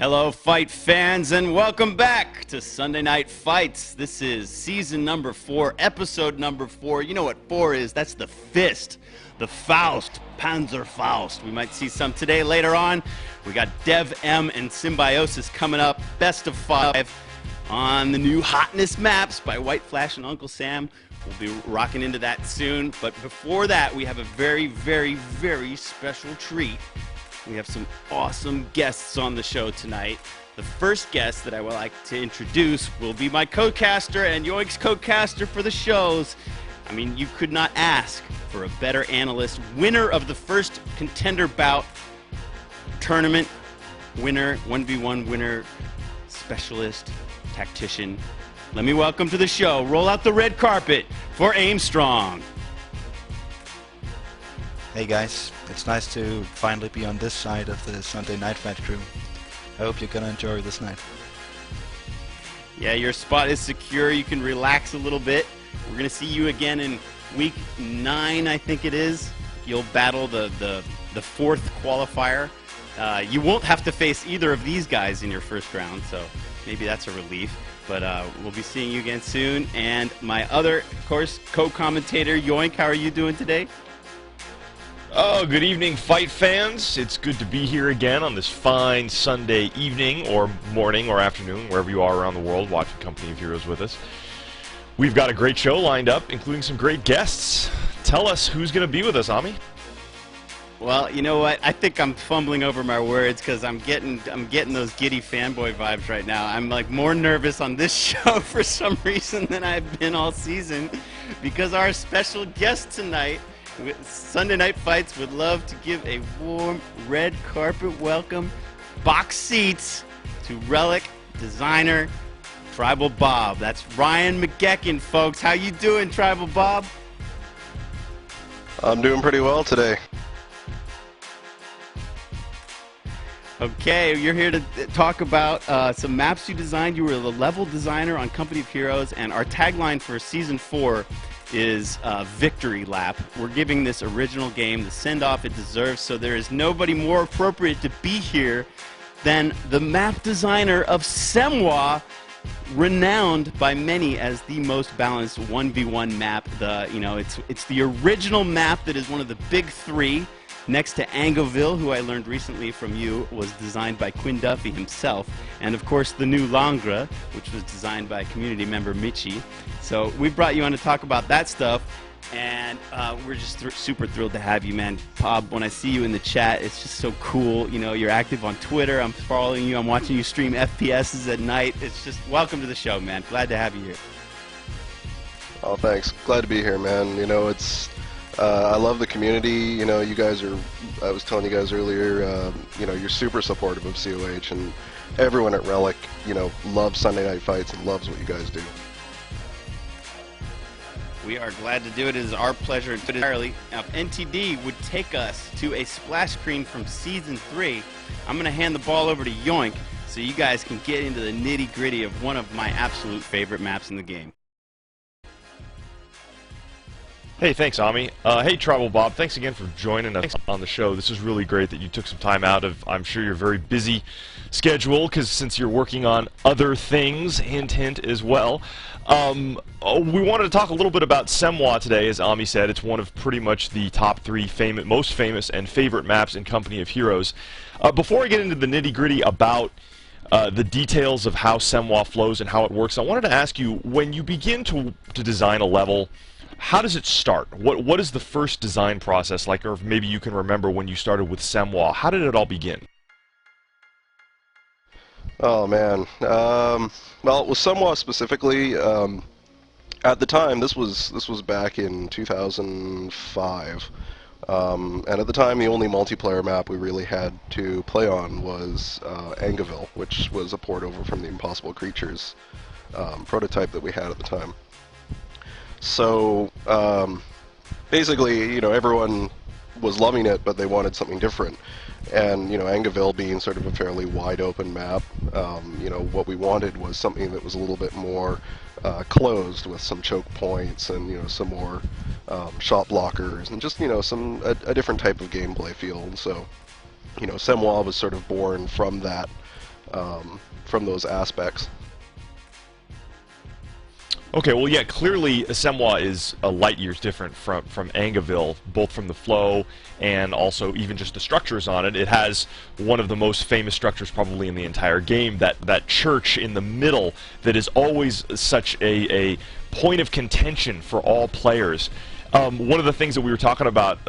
Hello, fight fans, and welcome back to Sunday Night Fights. This is season number 4, episode number 4. You know what 4 is? That's the fist, the Faust, Panzer Faust. We might see some today later on. We got DevM and Symbiosis coming up, best of 5 on the new hotness maps by White Flash and Uncle Sam. We'll be rocking into that soon. But before that, we have a very, very, very special treat. We have some awesome guests on the show tonight. The first guest that I would like to introduce will be my co-caster and Yoink's co-caster for the shows. I mean, you could not ask for a better analyst. Winner of the first contender bout, tournament winner, 1v1 winner, specialist, tactician. Let me welcome to the show, roll out the red carpet for Aimstrong. Hey guys, it's nice to finally be on this side of the Sunday Night Fight crew. I hope you're gonna enjoy this night. Yeah, your spot is secure. You can relax a little bit. We're gonna see you again in week 9, I think it is. You'll battle the 4th qualifier. You won't have to face either of these guys in your first round, so maybe that's a relief. But we'll be seeing you again soon. And my other, of course, co-commentator, Yoink, how are you doing today? Oh, good evening, fight fans. It's good to be here again on this fine Sunday evening or morning or afternoon, wherever you are around the world watching Company of Heroes with us. We've got a great show lined up, including some great guests. Tell us who's going to be with us, Ami. Well, you know what? I think I'm fumbling over my words because I'm getting those giddy fanboy vibes right now. I'm like more nervous on this show for some reason than I've been all season because our special guest tonight with Sunday Night Fights would love to give a warm red carpet welcome, box seats, to Relic designer Tribalbob. That's Ryan McGeckin, folks. How you doing, Tribalbob? I'm doing pretty well today. Okay, you're here to talk about some maps you designed. You were the level designer on Company of Heroes, and our tagline for Season 4 is Victory Lap. We're giving this original game the send-off it deserves, so there is nobody more appropriate to be here than the map designer of Semwa, renowned by many as the most balanced 1v1 map. It's the original map that is one of the big 3. Next to Angoville, who I learned recently from you, was designed by Quinn Duffy himself. And of course, the new Langres, which was designed by community member Michi. So we brought you on to talk about that stuff. And we're just super thrilled to have you, man. Bob, when I see you in the chat, it's just so cool. You know, you're active on Twitter. I'm following you. I'm watching you stream FPSs at night. It's just, welcome to the show, man. Glad to have you here. Oh, thanks. Glad to be here, man. You know, I love the community. You know, you guys are, I was telling you guys earlier, you know, you're super supportive of COH, and everyone at Relic, you know, loves Sunday Night Fights and loves what you guys do. We are glad to do it. It is our pleasure entirely. Now, if NTD would take us to a splash screen from Season 3, I'm going to hand the ball over to Yoink so you guys can get into the nitty-gritty of one of my absolute favorite maps in the game. Hey, thanks, Ami. Hey, Tribalbob, thanks again for joining us on the show. This is really great that you took some time out of, I'm sure, your very busy schedule, because since you're working on other things, hint, hint, as well. We wanted to talk a little bit about Semwa today. As Ami said, it's one of pretty much the top 3 most famous and favorite maps in Company of Heroes. Before I get into the nitty-gritty about the details of how Semwa flows and how it works, I wanted to ask you, when you begin to design a level, how does it start? What is the first design process like, or maybe you can remember when you started with Semwa? How did it all begin? Oh, man. Well, with Semwa specifically, at the time, this was back in 2005. And at the time, the only multiplayer map we really had to play on was Angoville, which was a port over from the Impossible Creatures prototype that we had at the time. So basically, you know, everyone was loving it, but they wanted something different. And, you know, Angoville being sort of a fairly wide open map, you know, what we wanted was something that was a little bit more closed, with some choke points and, you know, some more shot blockers and just, you know, a different type of gameplay feel. And so, you know, Semwa was sort of born from that from those aspects. Okay, well, yeah, clearly Semwa is a light years different from Angeville, both from the flow and also even just the structures on it. It has one of the most famous structures probably in the entire game, that church in the middle that is always such a point of contention for all players. One of the things that we were talking about,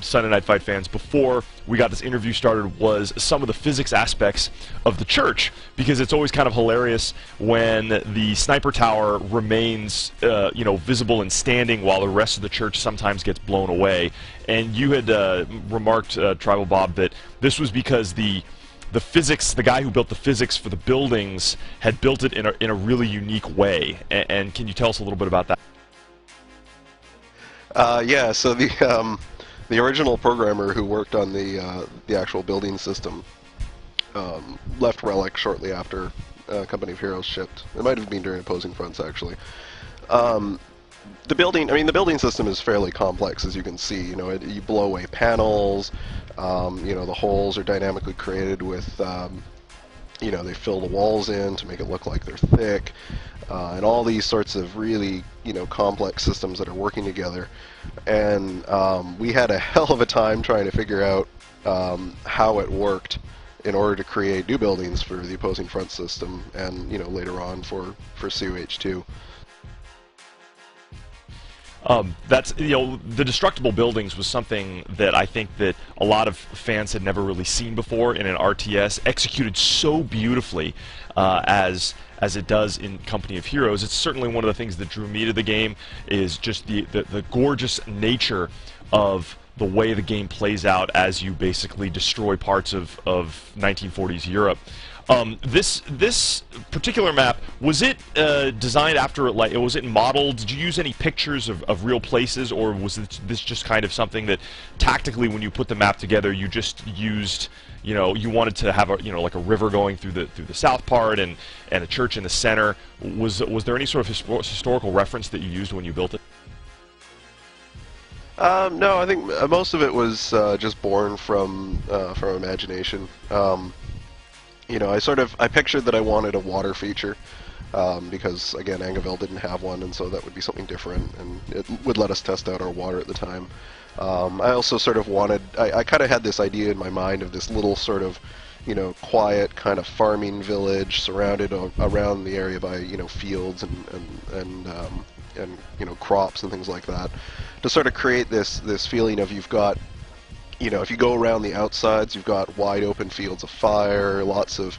Sunday Night Fight fans, before we got this interview started was some of the physics aspects of the church, because it's always kind of hilarious when the sniper tower remains, visible and standing while the rest of the church sometimes gets blown away. And you had remarked, Tribalbob, that this was because the physics, the guy who built the physics for the buildings had built it in a really unique way. And can you tell us a little bit about that? Yeah, so the original programmer who worked on the actual building system left Relic shortly after Company of Heroes shipped. It might have been during Opposing Fronts, actually. The building system is fairly complex, as you can see. You blow away panels. The holes are dynamically created with, they fill the walls in to make it look like they're thick. And all these sorts of really, complex systems that are working together. And we had a hell of a time trying to figure out how it worked in order to create new buildings for the Opposing Front system and, later on for CUH2. That's, the destructible buildings was something that I think that a lot of fans had never really seen before in an RTS, executed so beautifully as it does in Company of Heroes. It's certainly one of the things that drew me to the game, is just the gorgeous nature of the way the game plays out as you basically destroy parts of 1940s Europe. This particular map, was it designed after, was it modeled? Did you use any pictures of real places, or was this just kind of something that tactically, when you put the map together, you just used, you wanted to have like a river going through the south part and a church in the center? Was there any sort of historical reference that you used when you built it? No, I think most of it was just born from imagination. I pictured that I wanted a water feature, because, again, Angeville didn't have one, and so that would be something different, and it would let us test out our water at the time. I also sort of wanted, I kind of had this idea in my mind of this little sort of, quiet kind of farming village surrounded around the area by, fields and crops and things like that, to sort of create this feeling of you've got, if you go around the outsides, you've got wide open fields of fire, lots of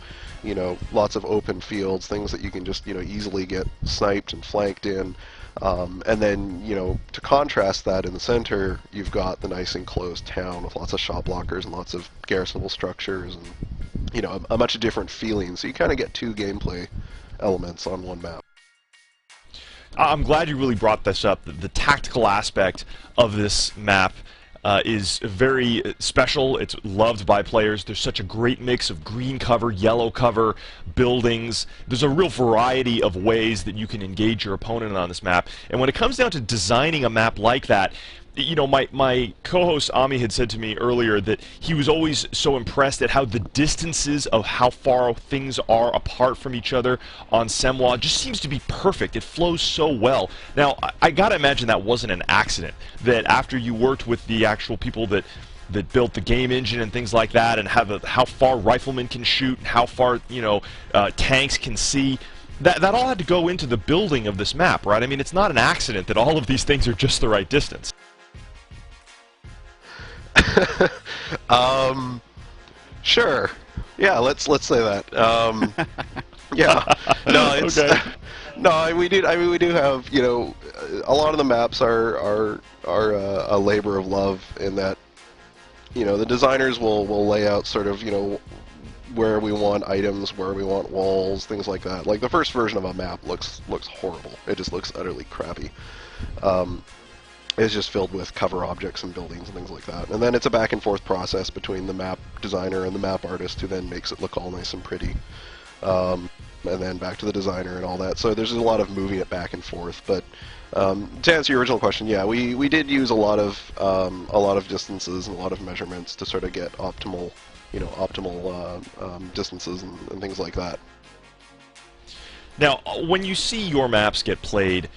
open fields, things that you can just, easily get sniped and flanked in. And then, to contrast that, in the center, you've got the nice enclosed town with lots of shop blockers and lots of garrisonable structures and, a much different feeling. So you kind of get two gameplay elements on one map. I'm glad you really brought this up. The tactical aspect of this map is very special. It's loved by players. There's such a great mix of green cover, yellow cover, buildings. There's a real variety of ways that you can engage your opponent on this map. And when it comes down to designing a map like that, my co-host Ami had said to me earlier that he was always so impressed at how the distances of how far things are apart from each other on Semwa just seems to be perfect. It flows so well. Now, I gotta imagine that wasn't an accident, that after you worked with the actual people that built the game engine and things like that, and how far riflemen can shoot, and how far tanks can see, that all had to go into the building of this map, right? I mean, it's not an accident that all of these things are just the right distance. Sure. Yeah, let's say that. Yeah. No, it's Okay. no. We do have, a lot of the maps are a labor of love in that, the designers will lay out sort of, where we want items, where we want walls, things like that. Like the first version of a map looks horrible. It just looks utterly crappy. It's just filled with cover objects and buildings and things like that. And then it's a back and forth process between the map designer and the map artist, who then makes it look all nice and pretty. And then back to the designer and all that. So there's a lot of moving it back and forth. But to answer your original question, yeah, we did use a lot of distances and a lot of measurements to sort of get optimal optimal distances and things like that. Now, when you see your maps get played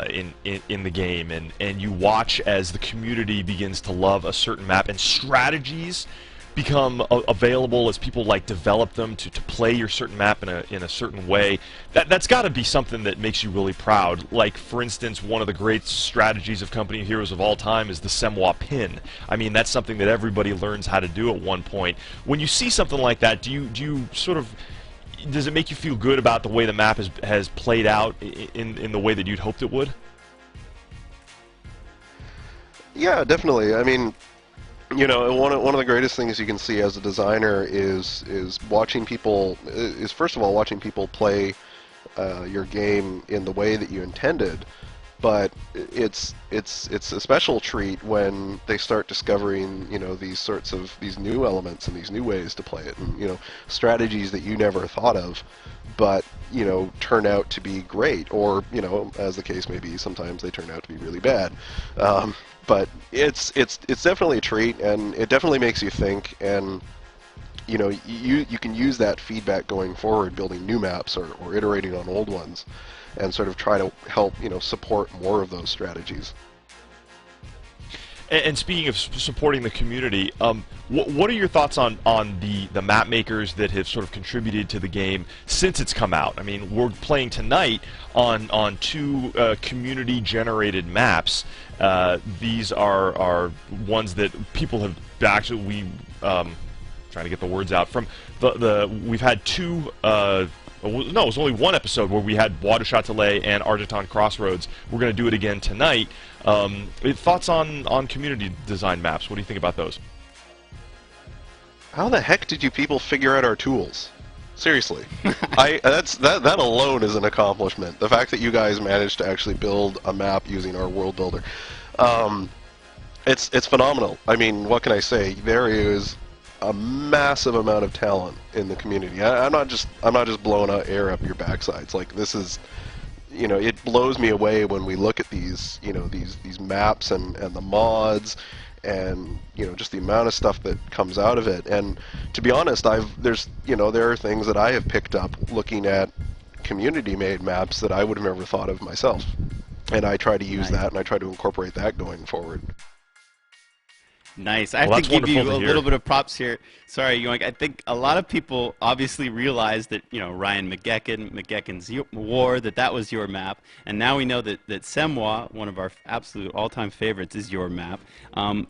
in the game, and you watch as the community begins to love a certain map, and strategies become available as people develop them to play your certain map in a certain way, that's got to be something that makes you really proud. Like, for instance, one of the great strategies of company heroes of all time is the Semwa pin. I mean, that's something that everybody learns how to do at one point. When you see something like that, do you sort of, does it make you feel good about the way the map has played out in the way that you'd hoped it would? Yeah, definitely. I mean, one of the greatest things you can see as a designer is watching people, first of all watching people play your game in the way that you intended, but it's a special treat when they start discovering these new elements and these new ways to play it, and strategies that you never thought of, but turn out to be great, or as the case may be, sometimes they turn out to be really bad. But it's definitely a treat, and it definitely makes you think, and you can use that feedback going forward, building new maps or iterating on old ones, and sort of try to help support more of those strategies. And speaking of supporting the community, what are your thoughts on the map makers that have sort of contributed to the game since it's come out? I mean, we're playing tonight on two community-generated maps. These are ones that people have actually, trying to get the words out, from we've had two. No, it was only one episode where we had Bois de Châtelet and Argenton Crossroads. We're going to do it again tonight. Thoughts on community design maps? What do you think about those? How the heck did you people figure out our tools? Seriously, that alone is an accomplishment. The fact that you guys managed to actually build a map using our world builder, it's phenomenal. I mean, what can I say? There is a massive amount of talent in the community. I'm not just blowing out air up your backsides. Like, this is, it blows me away when we look at these, these maps and the mods, and just the amount of stuff that comes out of it. And to be honest, there are things that I have picked up looking at community-made maps that I would have never thought of myself, and I try to use that, and I try to incorporate that going forward. Nice. I have to give you a little bit of props here. Sorry, Yoink. I think a lot of people obviously realized that, Ryan McGecken's War, that was your map. And now we know that Semwa, one of our absolute all-time favorites, is your map.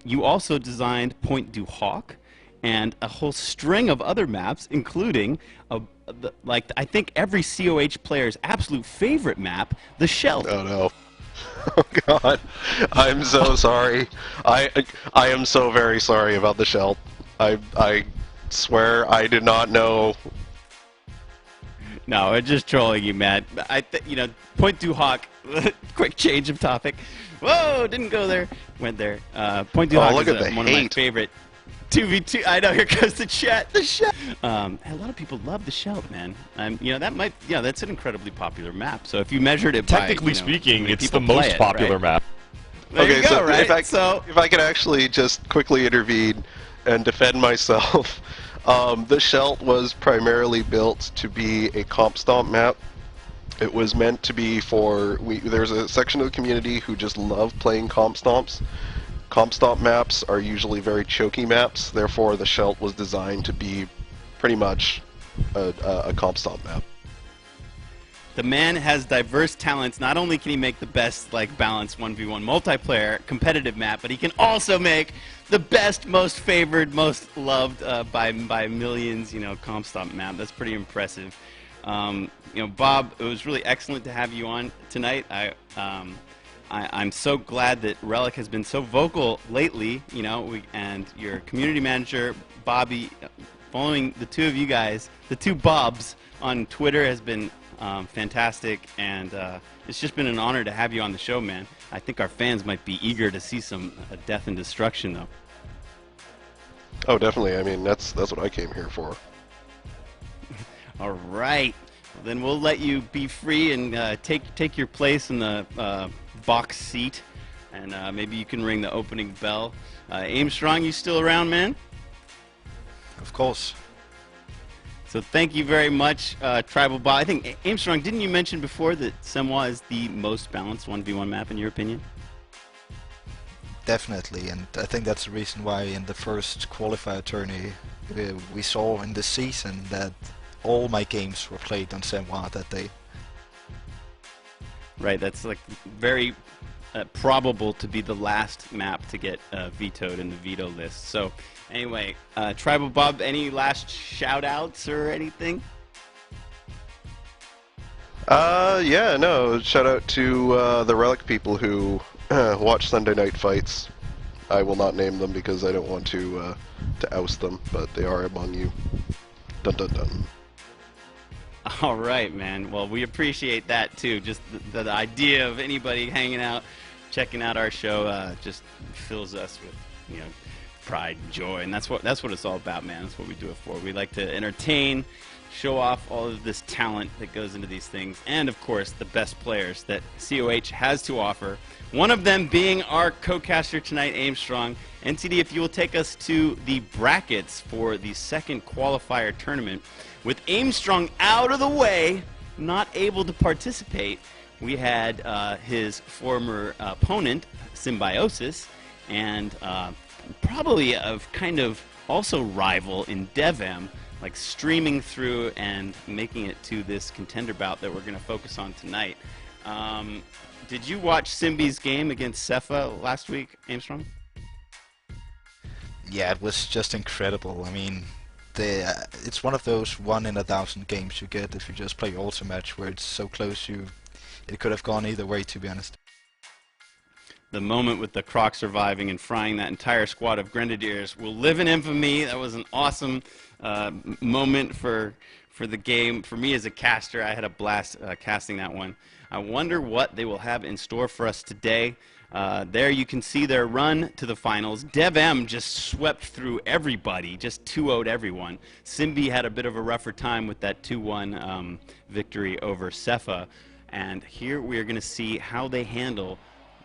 You also designed Point du Hoc and a whole string of other maps, including, I think every COH player's absolute favorite map, the Shelf. Oh, no. Oh God, I'm so sorry. I am so very sorry about the Shelf. I swear I did not know. No, we're just trolling you, Matt. Point du Hoc. Quick change of topic. Whoa, didn't go there. Went there. Point du Hoc is one of my favorite 2v2. I know. Here goes the chat. The Shelf. A lot of people love the Shelf, man. That's an incredibly popular map. So if you measured it technically speaking, it's the most popular map. There you go, right? If I could actually just quickly intervene and defend myself, the Shelf was primarily built to be a comp stomp map. It was meant to be for there's a section of the community who just love playing comp stomps. Comp stomp maps are usually very choky maps, therefore the Shelf was designed to be pretty much a comp stomp map. The man has diverse talents. Not only can he make the best balanced 1v1 multiplayer competitive map, but he can also make the best, most favored, most loved by millions, comp stomp map. That's pretty impressive. Bob, it was really excellent to have you on tonight. I'm so glad that Relic has been so vocal lately, and your community manager, Bobby, following the two of you guys, the two Bobs on Twitter has been fantastic, and it's just been an honor to have you on the show, man. I think our fans might be eager to see some death and destruction, though. Oh, definitely. I mean, that's what I came here for. All right. Well, then we'll let you be free and take your place in the box seat, and maybe you can ring the opening bell. Aimstrong, you still around, man? Of course. So thank you very much, Tribalbob. I think, Aimstrong, didn't you mention before that Semwa is the most balanced 1v1 map in your opinion? Definitely, and I think that's the reason why in the first qualifier tourney we saw in this season that all my games were played on Symbiosis that day. Right, that's like very probable to be the last map to get vetoed in the veto list. So anyway, Tribalbob, any last shout outs or anything? Yeah, no, shout out to the Relic people who watch Sunday Night Fights. I will not name them because I don't want to oust them, but they are among you. Dun dun dun. All right, man. Well, we appreciate that too. Just the idea of anybody hanging out, checking out our show, just fills us with, pride and joy, and that's what it's all about, man. That's what we do it for. We like to entertain, show off all of this talent that goes into these things, and of course, the best players that COH has to offer. One of them being our co-caster tonight, Aimstrong. NTD, if you will take us to the brackets for the second qualifier tournament. With Aimstrong out of the way, not able to participate, we had his former opponent, Symbiosis, and probably a kind of also rival in DevM, like streaming through and making it to this contender bout that we're going to focus on tonight. Did you watch Symbi's game against Cepha last week, Aimstrong? Yeah, it was just incredible. I mean, it's one of those 1 in 1,000 games you get if you just play Ultra Match, where it's so close it could have gone either way, to be honest. The moment with the Croc surviving and frying that entire squad of Grenadiers will live in infamy. That was an awesome moment for the game. For me as a caster, I had a blast casting that one. I wonder what they will have in store for us today. There you can see their run to the finals. DevM just swept through everybody, just 2-0'd everyone. Symbi had a bit of a rougher time with that 2-1 victory over Cepha. And here we are going to see how they handle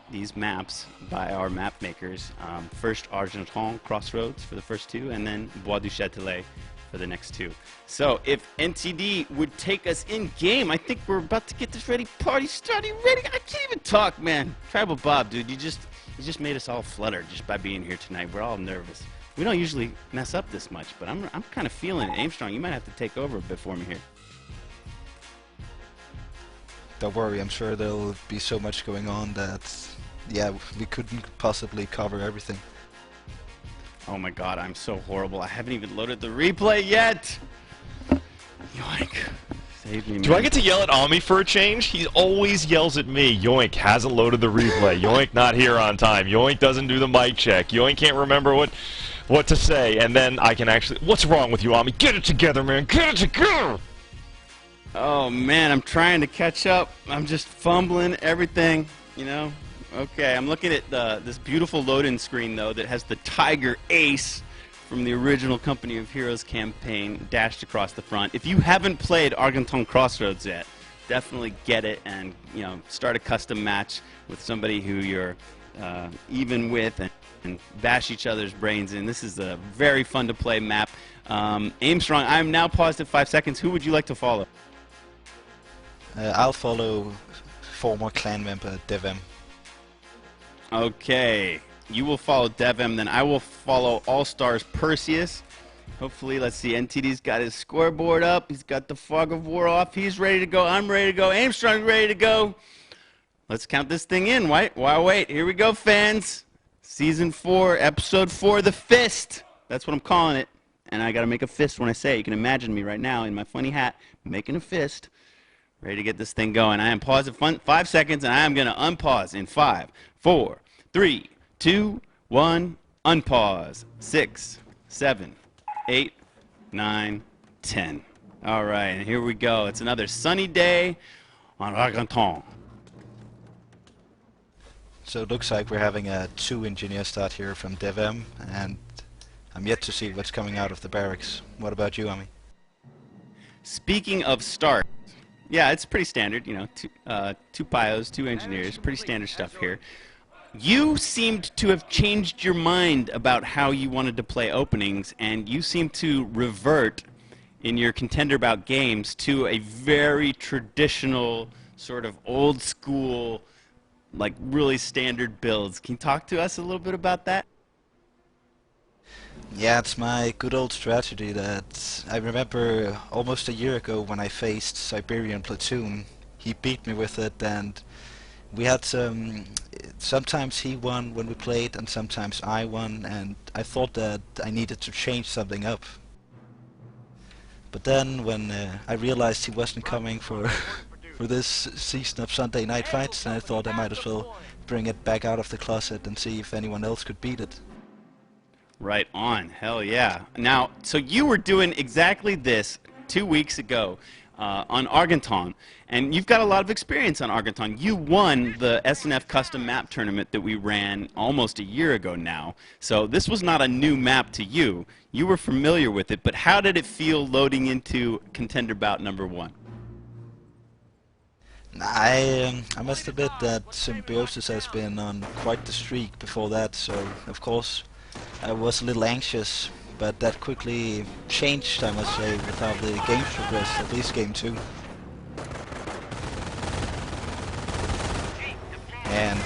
these maps by our map makers. First Argenton Crossroads for the first two, and then Bois du Châtelet for the next two. So if NTD would take us in game, I think we're about to get this ready. Party starting ready. I can't even talk, man. Tribalbob, dude, you just made us all flutter just by being here tonight. We're all nervous. We don't usually mess up this much, but I'm kind of feeling it. Aimstrong, you might have to take over a bit for me here. Don't worry, I'm sure there'll be so much going on that, yeah, we couldn't possibly cover everything. Oh my god, I'm so horrible. I haven't even loaded the replay yet! Yoink. Save me, man. Do I get to yell at Ami for a change? He always yells at me. Yoink hasn't loaded the replay. Yoink not here on time. Yoink doesn't do the mic check. Yoink can't remember what to say. And then I can actually... What's wrong with you, Ami? Get it together, man! Get it together! Oh man, I'm trying to catch up. I'm just fumbling everything, Okay, I'm looking at this beautiful load-in screen, though, that has the Tiger Ace from the original Company of Heroes campaign dashed across the front. If you haven't played Argenton Crossroads yet, definitely get it and, start a custom match with somebody who you're even with and bash each other's brains in. This is a very fun to play map. Aimstrong, I'm now paused at 5 seconds. Who would you like to follow? I'll follow former clan member DevM. Okay, you will follow DevM, then I will follow All-Stars Perseus. Hopefully, let's see, NTD's got his scoreboard up. He's got the Fog of War off. He's ready to go. I'm ready to go. Aimstrong's ready to go. Let's count this thing in. Why wait? Here we go, fans. Season 4, Episode 4, The Fist. That's what I'm calling it. And I got to make a fist when I say it. You can imagine me right now in my funny hat making a fist. Ready to get this thing going. I am paused at 5 seconds, and I am going to unpause in 5, 4, 3, 2, 1, unpause. 6, 7, 8, 9, 10. All right, and here we go. It's another sunny day on Argenton. So it looks like we're having a 2-engineer start here from DevM, and I'm yet to see what's coming out of the barracks. What about you, Ami? Speaking of start, yeah, it's pretty standard, two pios, 2 engineers, pretty standard stuff here. You seemed to have changed your mind about how you wanted to play openings, and you seem to revert in your Contender Bout games to a very traditional, sort of old school, like really standard builds. Can you talk to us a little bit about that? Yeah, it's my good old strategy that I remember almost a year ago when I faced Siberian Platoon. He beat me with it, and we had sometimes he won when we played and sometimes I won, and I thought that I needed to change something up. But then when I realized he wasn't coming for for this season of Sunday Night Fights, then I thought I might as well bring it back out of the closet and see if anyone else could beat it. Right on. Hell yeah. Now, so you were doing exactly this 2 weeks ago on Argenton, and you've got a lot of experience on Argenton. You won the SNF custom map tournament that we ran almost a year ago now. So this was not a new map to you. You were familiar with it, but how did it feel loading into Contender Bout #1? I must admit that Symbiosis has been on quite the streak before that, so of course I was a little anxious, but that quickly changed, I must say, with how the games progressed, at least game 2. And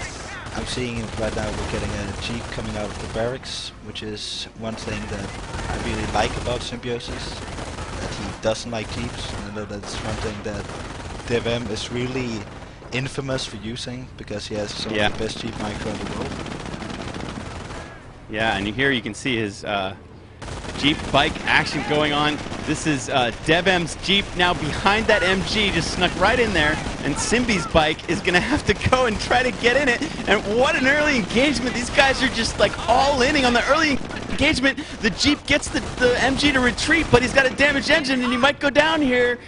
I'm seeing it right now, we're getting a Jeep coming out of the barracks, which is one thing that I really like about Symbiosis, that he doesn't like Jeeps, and I know that's one thing that DevM is really infamous for using, because he has some of the best Jeep micro in the world. Yeah, and here you can see his Jeep bike action going on. This is DevM's Jeep now behind that MG, just snuck right in there, and Symbi's bike is going to have to go and try to get in it. And what an early engagement. These guys are just like all-inning on the early engagement. The Jeep gets the MG to retreat, but he's got a damaged engine, and he might go down here.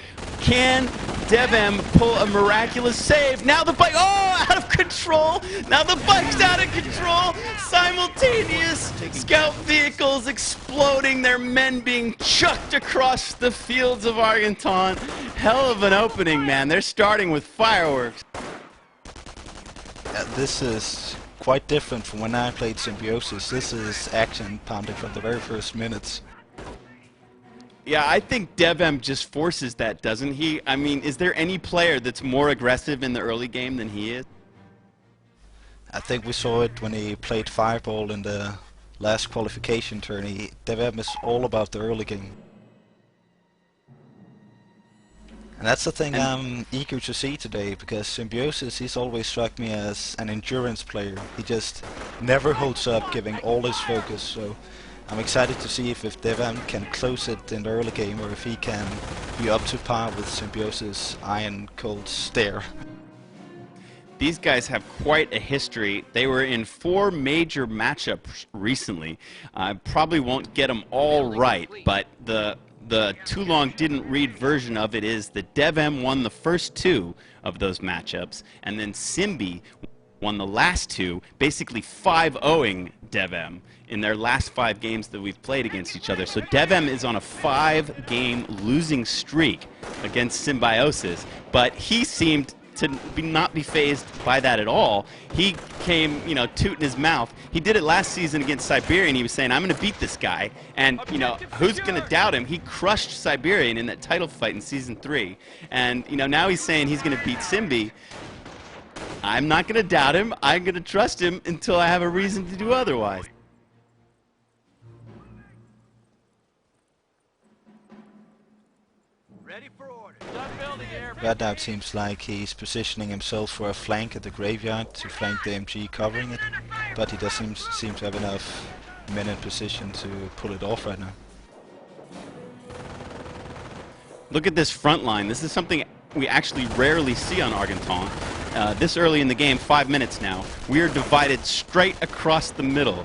Can DevM pull a miraculous save? Now the bike, oh, out of control. Now the bike's out of control. Simultaneous scout vehicles exploding, their men being chucked across the fields of Argenton. Hell of an opening, man. They're starting with fireworks. This is quite different from when I played Symbiosis. This is action pounding from the very first minutes. Yeah, I think DevM just forces that, doesn't he? I mean, is there any player that's more aggressive in the early game than he is? I think we saw it when he played Fireball in the last qualification tourney. DevM is all about the early game. And that's the thing I'm eager to see today, because Symbiosis, he's always struck me as an endurance player. He just never holds up, giving all his focus, so I'm excited to see if DevM can close it in the early game, or if he can be up to par with Symbiosis' iron cold stare. These guys have quite a history. They were in 4 major matchups recently. I probably won't get them all right, but the too long didn't read version of it is that DevM won the first 2 of those matchups, and then Symbi won the last 2, basically 5-0ing DevM in their last 5 games that we've played against each other. So DevM is on a 5-game losing streak against Symbiosis, but he seemed to not be fazed by that at all. He came, you know, tooting his mouth. He did it last season against Siberian. He was saying, I'm going to beat this guy. And, you know, who's going to doubt him? He crushed Siberian in that title fight in Season 3. And, you know, now he's saying he's going to beat Symbi. I'm not going to doubt him. I'm going to trust him until I have a reason to do otherwise. Right now it seems like he's positioning himself for a flank at the graveyard to flank the MG covering it, but he doesn't seem to have enough men in position to pull it off right now. Look at this front line. This is something we actually rarely see on Argenton. This early in the game, 5 minutes now, we are divided straight across the middle,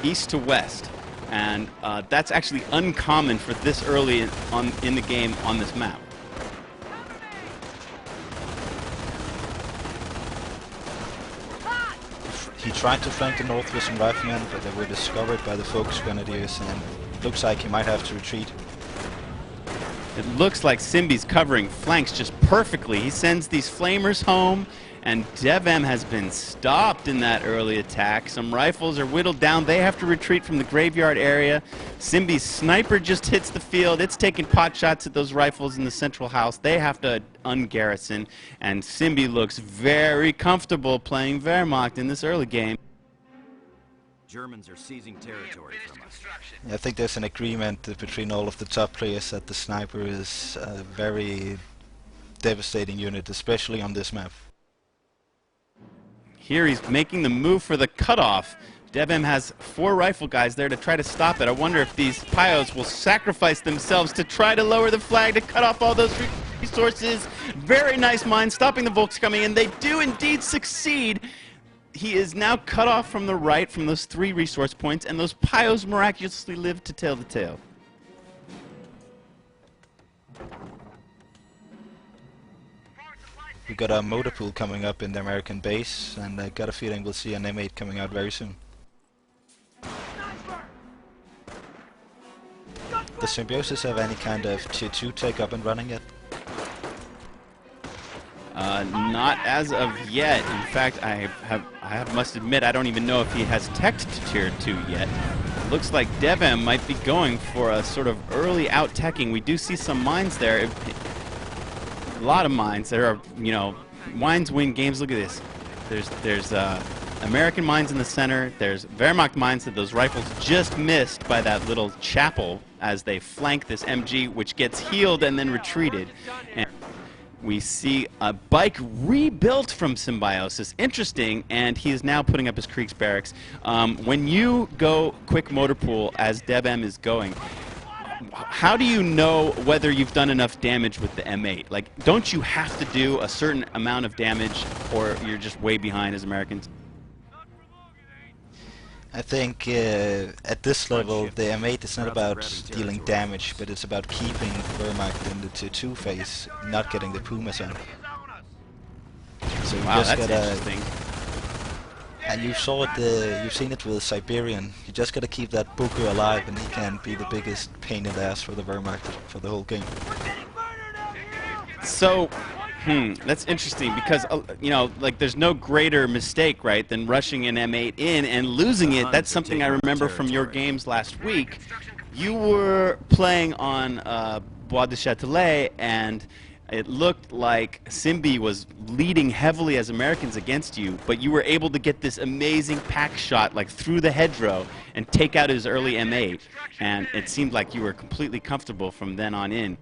east to west. And that's actually uncommon for this early in the game on this map. He tried to flank the Northwestern Riflemen, but they were discovered by the Focus Grenadiers, and it looks like he might have to retreat. It looks like Symbi's covering flanks just perfectly. He sends these flamers home, and DevM has been stopped in that early attack. Some rifles are whittled down. They have to retreat from the graveyard area. Symbi's sniper just hits the field. It's taking pot shots at those rifles in the central house. They have to ungarrison, and Symbi looks very comfortable playing Wehrmacht in this early game. Germans are seizing territory from us. I think there's an agreement between all of the top players that the sniper is a very devastating unit, especially on this map. Here he's making the move for the cutoff. DevM has 4 rifle guys there to try to stop it. I wonder if these Pyos will sacrifice themselves to try to lower the flag to cut off all those resources. Very nice mine stopping the Volks coming in. They do indeed succeed. He is now cut off from the right from those 3 resource points, and those Pyos miraculously live to tell the tale. We got a motor pool coming up in the American base, and I got a feeling we'll see an M8 coming out very soon. Does Symbiosis have any kind of tier 2 tech up and running yet? Not as of yet. In fact, I must admit I don't even know if he has tech to tier 2 yet. Looks like DevM might be going for a sort of early out-teching. We do see some mines there. A lot of mines. There are, you know, mines win games. Look at this. There's American mines in the center. There's Wehrmacht mines that those rifles just missed by that little chapel as they flank this MG, which gets healed and then retreated. And we see a bike rebuilt from Symbiosis. Interesting, and he is now putting up his Kriegs barracks. When you go quick motor pool as DevM is going, how do you know whether you've done enough damage with the M8? Like, don't you have to do a certain amount of damage, or you're just way behind as Americans? I think at this level the M8 is not about dealing damage, but it's about keeping Wehrmacht in the tier 2 phase, not getting the Pumas out. So you Wow, just that's gotta, interesting. and you saw it, you've seen it with Siberian. You just gotta keep that Booker alive, and he can be the biggest pain in the ass for the Wehrmacht for the whole game. So, that's interesting because, you know, like there's no greater mistake, right, than rushing an M8 in and losing it. That's something I remember from your games last week. You were playing on Bois de Châtelet, and it looked like Symbi was leading heavily as Americans against you, but you were able to get this amazing pack shot like through the hedgerow and take out his early M8, and it seemed like you were completely comfortable from then on in.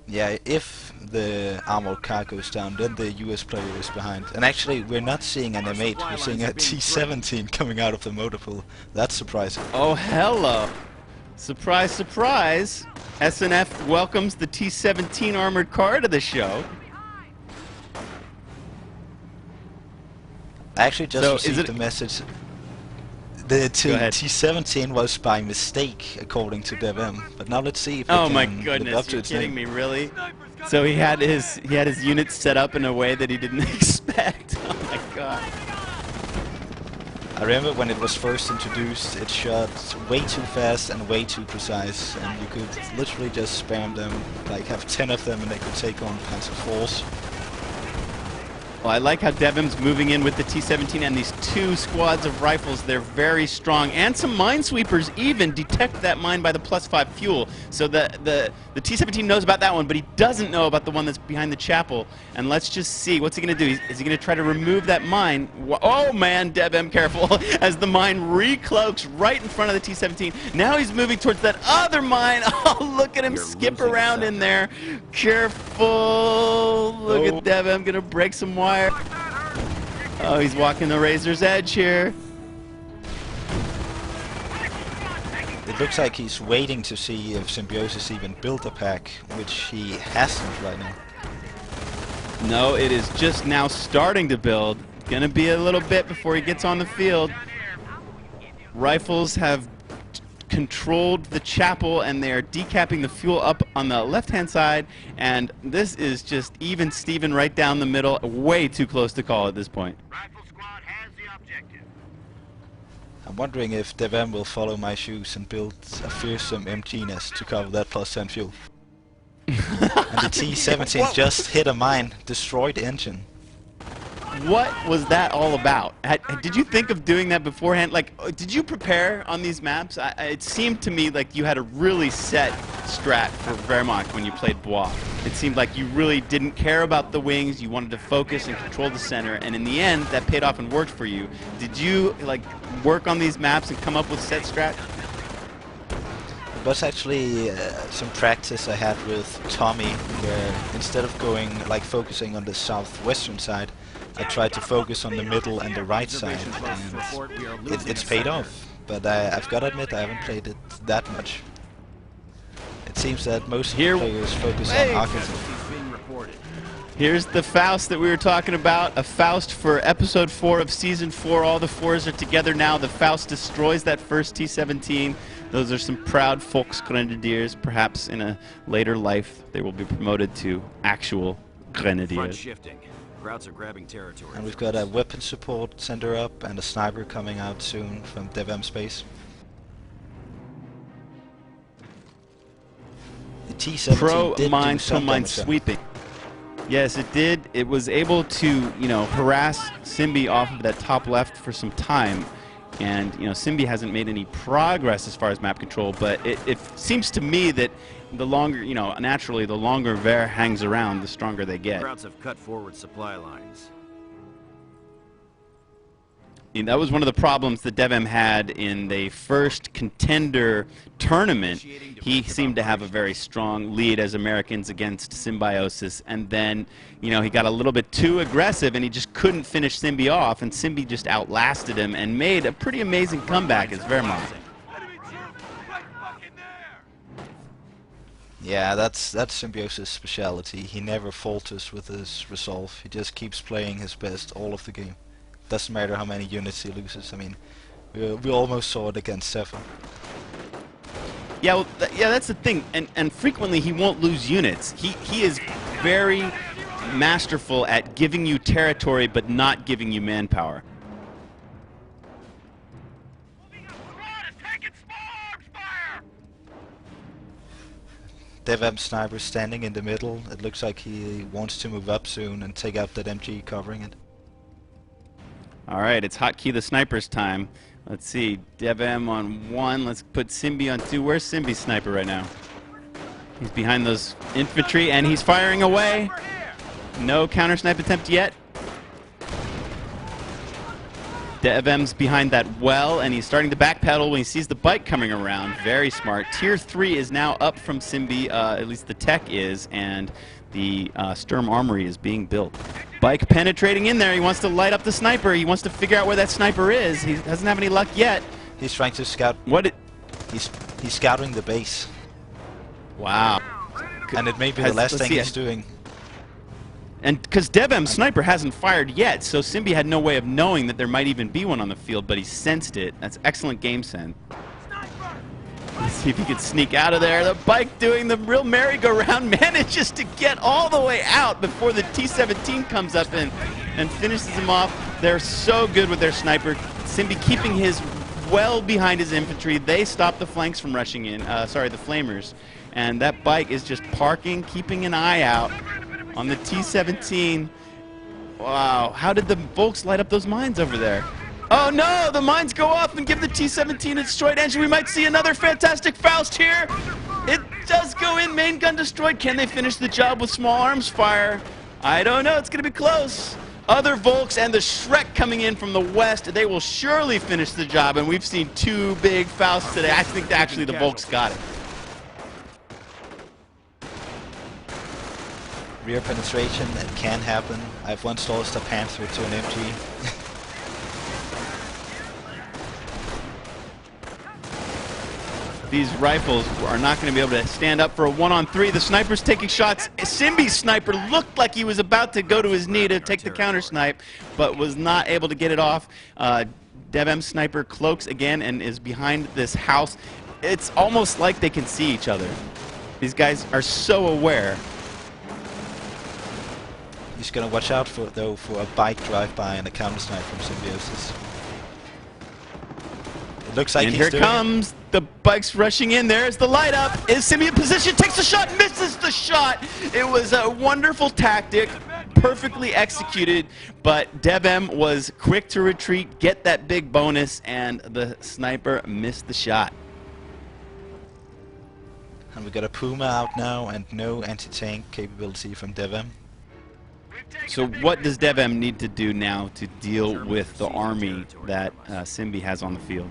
Yeah, if the armored car goes down, then the US player is behind. And actually, we're not seeing an M8, we're seeing a T-17 coming out of the motor pool. That's surprising. Oh, hello. Surprise, surprise. SNF welcomes the T-17 armored car to the show. I actually just So, received a message. The T-17 was by mistake, according to DevM. But now let's see if Oh it my can live goodness, up to you're its kidding name. me, really? So he had his units set up in a way that he didn't expect. Oh my god. I remember when it was first introduced, it shot way too fast and way too precise, and you could literally just spam them, like have 10 of them and they could take on Panzer IVs. Well, I like how DevM's moving in with the T-17 and these 2 squads of rifles. They're very strong, and some minesweepers even detect that mine by the +5 fuel. So the T-17 knows about that one, but he doesn't know about the one that's behind the chapel. And let's just see, what's he going to do? Is he going to try to remove that mine? Oh man, DevM, careful, as the mine recloaks right in front of the T-17. Now he's moving towards that other mine. Oh, look at him skip around in there. Careful. Look at DevM, going to break some wire. Oh, he's walking the razor's edge here. It looks like he's waiting to see if Symbiosis even built a pack, which he hasn't right now. No, it is just now starting to build. Gonna be a little bit before he gets on the field. Rifles have controlled the chapel, and they are decapping the fuel up on the left-hand side, and this is just even Steven right down the middle, way too close to call at this point. Rifle squad has the objective. I'm wondering if DevM will follow my shoes and build a fearsome MG nest to cover that +10 fuel. And the T-17 just hit a mine, destroyed engine. What was that all about? Did you think of doing that beforehand? Like, did you prepare on these maps? It seemed to me like you had a really set strat for Wehrmacht when you played Bois. It seemed like you really didn't care about the wings. You wanted to focus and control the center, and in the end, that paid off and worked for you. Did you like work on these maps and come up with set strat? It was actually some practice I had with Tommy, where instead of going like focusing on the southwestern side, I tried to focus on the middle and the right side, and it's paid off. But I've got to admit, I haven't played it that much. It seems that most players focus on offensive. Here's the Faust that we were talking about. A Faust for episode 4 of season 4. All the 4s are together now. The Faust destroys that first T-17. Those are some proud Volksgrenadiers. Perhaps in a later life they will be promoted to actual grenadiers. Front shifting. Krauts are grabbing territory. And we've got a weapon support center up and a sniper coming out soon from DevM space. The T-17 did do some mine damage. sweeping. Yes, it did. It was able to, you know, harass Symbi off of that top left for some time. And, you know, Symbi hasn't made any progress as far as map control, but it seems to me that the longer, you know, naturally, the longer Ver hangs around, the stronger they get. Krauts have cut forward supply lines. And that was one of the problems that DevM had in the first contender tournament. He seemed to have a very strong lead as Americans against Symbiosis, and then, you know, he got a little bit too aggressive and he just couldn't finish Symbi off, and Symbi just outlasted him and made a pretty amazing comeback as Wehrmacht. Yeah, that's Symbiosis' speciality. He never falters with his resolve. He just keeps playing his best all of the game. Doesn't matter how many units he loses. I mean, we almost saw it against Seven. Yeah, well, yeah, that's the thing. And frequently he won't lose units. He is very masterful at giving you territory but not giving you manpower. DevM sniper standing in the middle. It looks like he wants to move up soon and take out that MG covering it. Alright, it's Hotkey the Sniper's time. Let's see, DevM on 1. Let's put Symbi on 2. Where's Symbi's sniper right now? He's behind those infantry and he's firing away. No counter snipe attempt yet. DevM's behind that well, and he's starting to backpedal when he sees the bike coming around. Very smart. Tier 3 is now up from Symbi, at least the tech is, and the Sturm Armory is being built. Bike penetrating in there. He wants to light up the sniper. He wants to figure out where that sniper is. He doesn't have any luck yet. He's trying to scout. He's scouting the base. Wow. And it may be the last thing he's doing. And because DevM's sniper hasn't fired yet, so Symbi had no way of knowing that there might even be one on the field, but he sensed it. That's excellent game sense. Let's see if he can sneak out of there. The bike doing the real merry-go-round manages to get all the way out before the T-17 comes up and finishes him off. They're so good with their sniper. Symbi keeping his well behind his infantry. They stop the flanks from rushing in. Sorry, the flamers. And that bike is just parking, keeping an eye out on the T-17. Wow, how did the Volks light up those mines over there? Oh no, the mines go off and give the T-17 a destroyed engine. We might see another fantastic Faust here. It does go in, main gun destroyed. Can they finish the job with small arms fire? I don't know, it's gonna be close. Other Volks and the Shrek coming in from the west, they will surely finish the job, and we've seen 2 big Fausts today. I think actually the Volks got it. Rear penetration, it can happen. I've once lost a Panther to an MG. These rifles are not going to be able to stand up for a 1-on-3. The sniper's taking shots. Symbi's sniper looked like he was about to go to his knee to take the counter snipe, but was not able to get it off. DevM sniper cloaks again and is behind this house. It's almost like they can see each other. These guys are so aware. He's gonna watch out for a bike drive-by and a counter snipe from Symbiosis. It looks like And he's here doing comes The bike's rushing in. There's the light up. Is Symbi in position? Takes the shot. Misses the shot. It was a wonderful tactic. Perfectly executed. But DevM was quick to retreat, get that big bonus, and the sniper missed the shot. And we got a Puma out now and no anti-tank capability from DevM. So what does DevM need to do now to deal with the army that Symbi has on the field?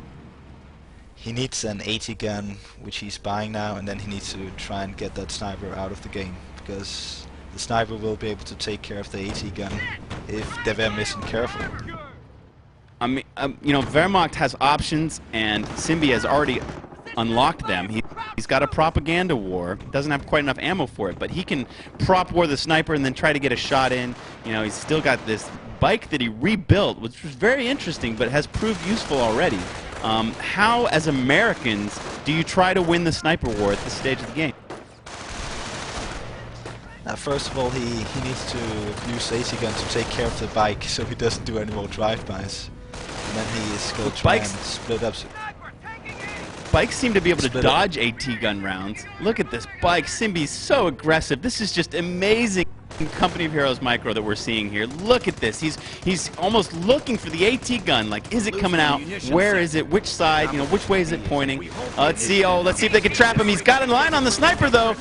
He needs an AT gun, which he's buying now, and then he needs to try and get that sniper out of the game, because the sniper will be able to take care of the AT gun if DevM isn't careful. I mean, you know, Wehrmacht has options, and Symbi has already unlocked them. He's got a propaganda war. Doesn't have quite enough ammo for it, but he can prop war the sniper and then try to get a shot in. You know, he's still got this bike that he rebuilt, which was very interesting, but has proved useful already. How, as Americans, do you try to win the sniper war at this stage of the game? First of all, he needs to use the AT gun to take care of the bike so he doesn't do any more drive-bys. And then he is going to try and split up. Bikes seem to be able to dodge AT gun rounds. Look at this bike. Symbi's so aggressive. This is just amazing Company of Heroes micro that we're seeing here. Look at this. He's almost looking for the AT gun. Like, is it coming out? Where is it? Which side? You know, which way is it pointing? Let's see. Oh, let's see if they can trap him. He's got a line on the sniper though.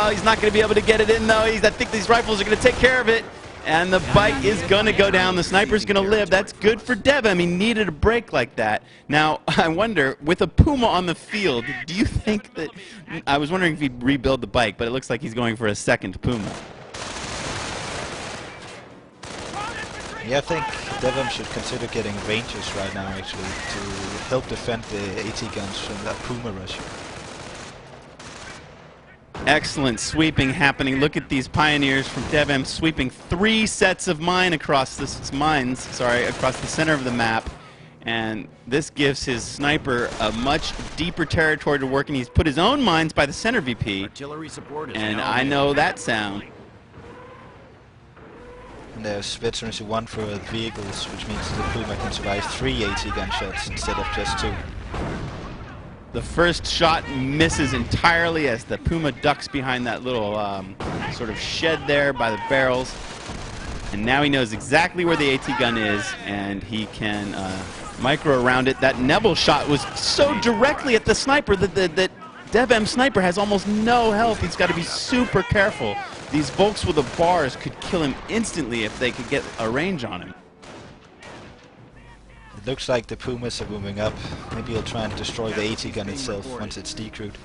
He's not going to be able to get it in though. I think these rifles are going to take care of it. And the bike is going to go down. The sniper's going to live. That's good for DevM. He needed a break like that. Now, I wonder, with a Puma on the field, do you think that... I was wondering if he'd rebuild the bike, but it looks like he's going for a second Puma. Yeah, I think DevM should consider getting Rangers right now, actually, to help defend the AT guns from that Puma rush. Excellent sweeping happening. Look at these pioneers from DevM sweeping 3 sets of mines across the center of the map. And this gives his sniper a much deeper territory to work in. He's put his own mines by the center VP. And I know that sound. And there's veterans who won for vehicles, which means the Puma can survive 3 AT gun shots instead of just 2. The first shot misses entirely as the Puma ducks behind that little sort of shed there by the barrels. And now he knows exactly where the AT gun is, and he can micro around it. That Nebel shot was so directly at the sniper that DevM sniper has almost no health. He's got to be super careful. These Volks with the bars could kill him instantly if they could get a range on him. It looks like the Pumas are moving up. Maybe he'll try and destroy the AT gun itself once it's decrewed.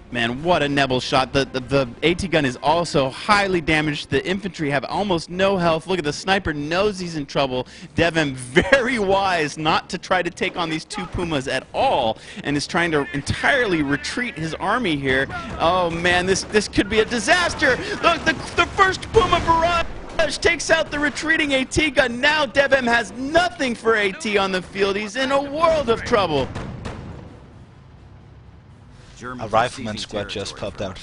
Man, what a Nebel shot. The AT gun is also highly damaged. The infantry have almost no health. Look at the sniper, knows he's in trouble. DevM very wise not to try to take on these 2 Pumas at all, and is trying to entirely retreat his army here. Oh man, this could be a disaster. Look, the first Puma barrage takes out the retreating AT gun. Now DevM has nothing for AT on the field. He's in a world of trouble. A rifleman squad just popped out.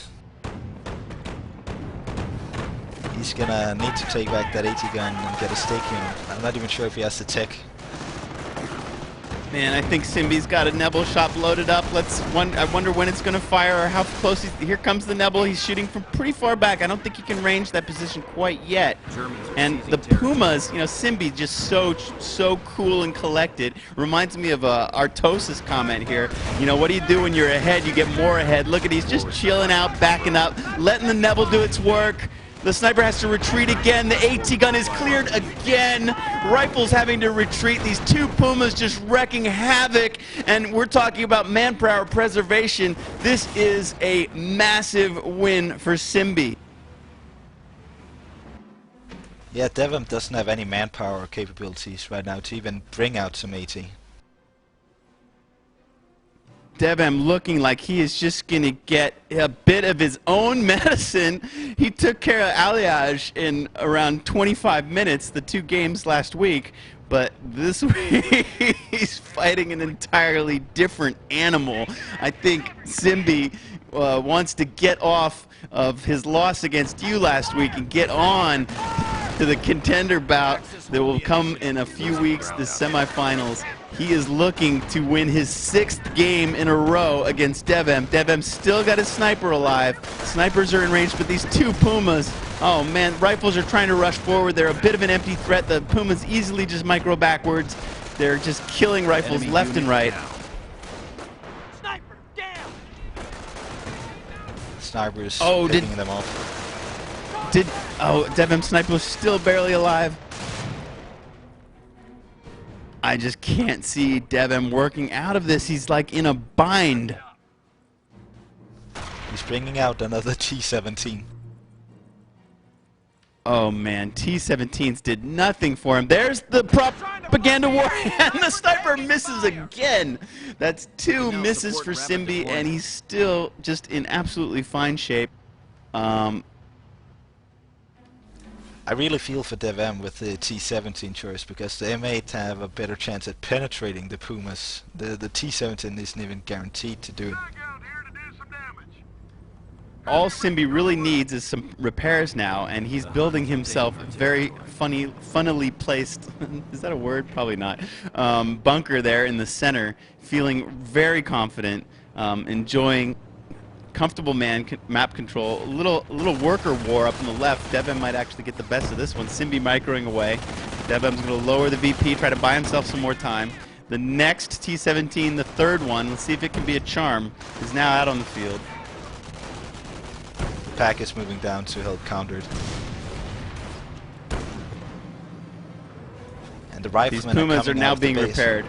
He's gonna need to take back that AT gun and get a stake here. I'm not even sure if he has the tech. Man, I think Symbi's got a Nebel shot loaded up. I wonder when it's going to fire or how close here comes the Nebel. He's shooting from pretty far back. I don't think he can range that position quite yet. And the Pumas, you know, Symbi just so cool and collected. Reminds me of Artosis' comment here. You know, what do you do when you're ahead? You get more ahead. Look at he's just chilling out, backing up, letting the Nebel do its work. The sniper has to retreat again. The AT gun is cleared again. Rifles having to retreat. These 2 Pumas just wrecking havoc. And we're talking about manpower preservation. This is a massive win for Symbi. Yeah, DevM doesn't have any manpower capabilities right now to even bring out some AT. DevM looking like he is just going to get a bit of his own medicine. He took care of Alliage in around 25 minutes, the 2 games last week. But this week, he's fighting an entirely different animal. I think Symbi wants to get off of his loss against you last week and get on to the contender bout that will come in a few weeks, the semifinals. He is looking to win his 6th game in a row against DevM. DevM's still got his sniper alive. Snipers are in range, but these two Pumas, oh man, rifles are trying to rush forward. They're a bit of an empty threat. The Pumas easily just micro backwards. They're just killing rifles Enemy left and right. down. Sniper down! Snipers Oh, picking them off. DevM sniper was still barely alive. I just can't see DevM working out of this. He's like in a bind. He's bringing out another T-17. Oh man, T-17s did nothing for him. There's the propaganda war, and the sniper misses again. That's 2 misses for Symbi, and he's still just in absolutely fine shape. I really feel for DevM with the T-17 choice, because the M8 have a better chance at penetrating the Pumas. The T-17 isn't even guaranteed to do it. All Symbi really needs is some repairs now, and he's building himself very funnily placed, is that a word? Probably not, bunker there in the center, feeling very confident, enjoying comfortable map control. A little worker war up on the left. DevM might actually get the best of this one. Symbi microing away. DevM's going to lower the VP, try to buy himself some more time. The next T-17, the 3rd one, let's see if it can be a charm, is now out on the field. The pack is moving down to help counter it. And the riflemen These Pumas are now out of the being base. repaired.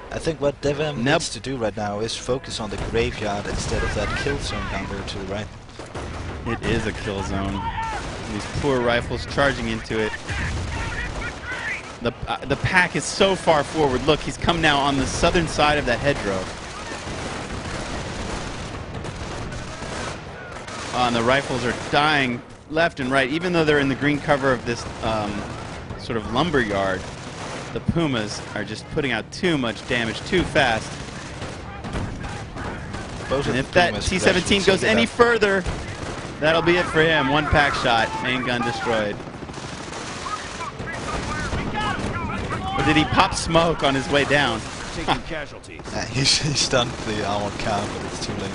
I think what DevM Nope. needs to do right now is focus on the graveyard instead of that kill zone down there to the right. It is a kill zone. These poor rifles charging into it. The pack is so far forward. Look, he's come now on the southern side of that hedgerow. And the rifles are dying left and right, even though they're in the green cover of this sort of lumber yard. The Pumas are just putting out too much damage too fast. And if that T-17 goes any further, that'll be it for him. 1 pack shot, main gun destroyed. Or did he pop smoke on his way down? Taking casualties. He stunned the armored car, but it's too late.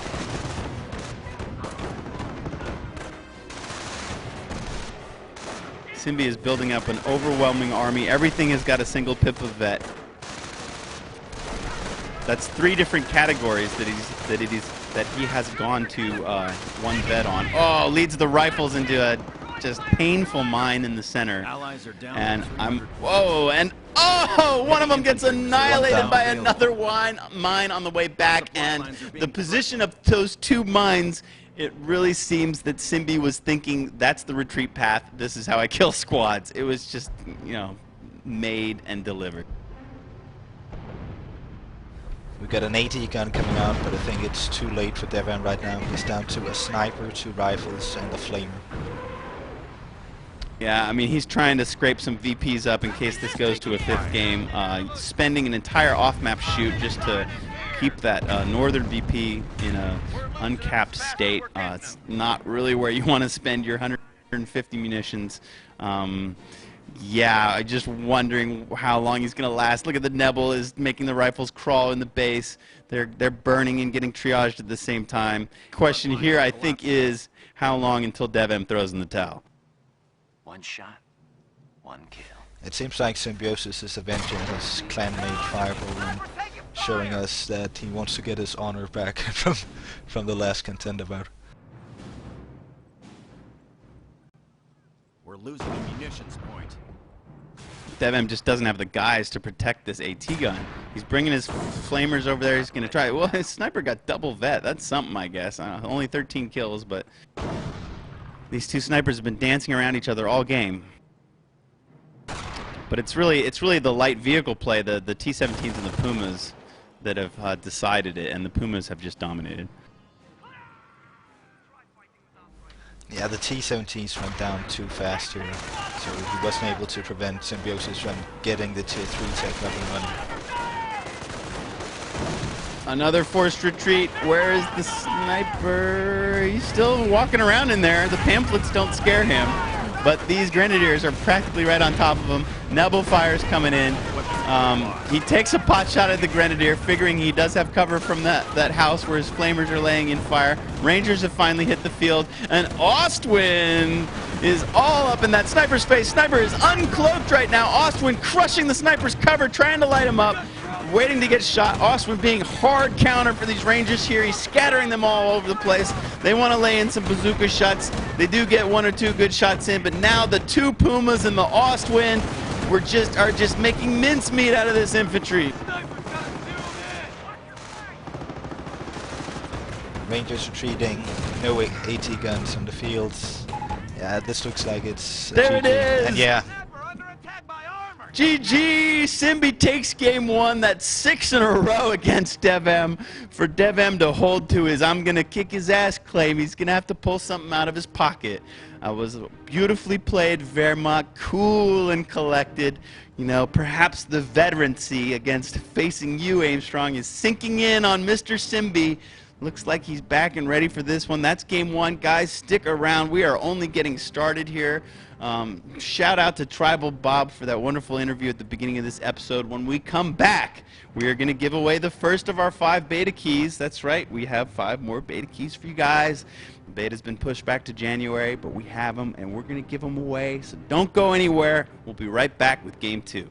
Symbi is building up an overwhelming army. Everything has got a single pip of vet. That's 3 different categories that he has gone to 1 vet on. Oh, leads the rifles into a just painful mine in the center. Allies are down. And one of them gets annihilated by another mine on the way back, and the position of those 2 mines, it really seems that Symbi was thinking, that's the retreat path, this is how I kill squads. It was just, you know, made and delivered. We got an AT gun coming out, but I think it's too late for DevM right now. He's down to a sniper, 2 rifles, and a flamer. Yeah, I mean, he's trying to scrape some VPs up in case this goes to a 5th game, spending an entire off-map shoot just to keep that northern VP in a uncapped state. It's not really where you want to spend your 150 munitions. Yeah, I'm just wondering how long he's going to last. Look at the Nebel is making the rifles crawl in the base. They're burning and getting triaged at the same time. Question here, I think, is how long until DevM throws in the towel? 1 shot, 1 kill. It seems like Symbiosis is avenging his clanmate Fireball and showing us that he wants to get his honor back from the last contender bout. We're losing a munitions point. DevM just doesn't have the guys to protect this AT gun. He's bringing his flamers over there. He's going to try. Well, his sniper got double vet. That's something, I guess. Only 13 kills, but these 2 snipers have been dancing around each other all game. But it's really the light vehicle play, the T-17s and the Pumas, that have decided it, and the Pumas have just dominated. Yeah, the T-17s went down too fast here, so he wasn't able to prevent Symbiosis from getting the Tier 3 tech up and running. Another forced retreat. Where is the sniper? He's still walking around in there. The pamphlets don't scare him. but these Grenadiers are practically right on top of him. Nebel Fire's coming in. He takes a pot shot at the Grenadier, figuring he does have cover from that house where his flamers are laying in fire. Rangers have finally hit the field, and Ostwin is all up in that sniper's face. Sniper is uncloaked right now. Ostwin crushing the sniper's cover, trying to light him up, waiting to get shot. Ostwin being hard counter for these Rangers here. He's scattering them all over the place. They want to lay in some bazooka shots. They do get 1 or 2 good shots in, but now the 2 Pumas and the Ostwin are just making mincemeat out of this infantry. Rangers retreating, no AT guns on the fields. Yeah, this looks like it's a There it GG. is! And yeah, GG! Simbi takes game 1. That's 6 in a row against DevM. For DevM to hold to his "I'm gonna kick his ass" claim, he's gonna have to pull something out of his pocket. Was beautifully played, Wehrmacht, cool and collected. You know, perhaps the veterancy against facing you, Aimstrong, is sinking in on Mr. Simbi. Looks like he's back and ready for this one. That's game 1. Guys, stick around. We are only getting started here. Shout out to Tribalbob for that wonderful interview at the beginning of this episode. When we come back, we are going to give away the first of our 5 beta keys. That's right, we have 5 more beta keys for you guys. The beta's been pushed back to January, but we have them, and we're going to give them away. So don't go anywhere. We'll be right back with game 2.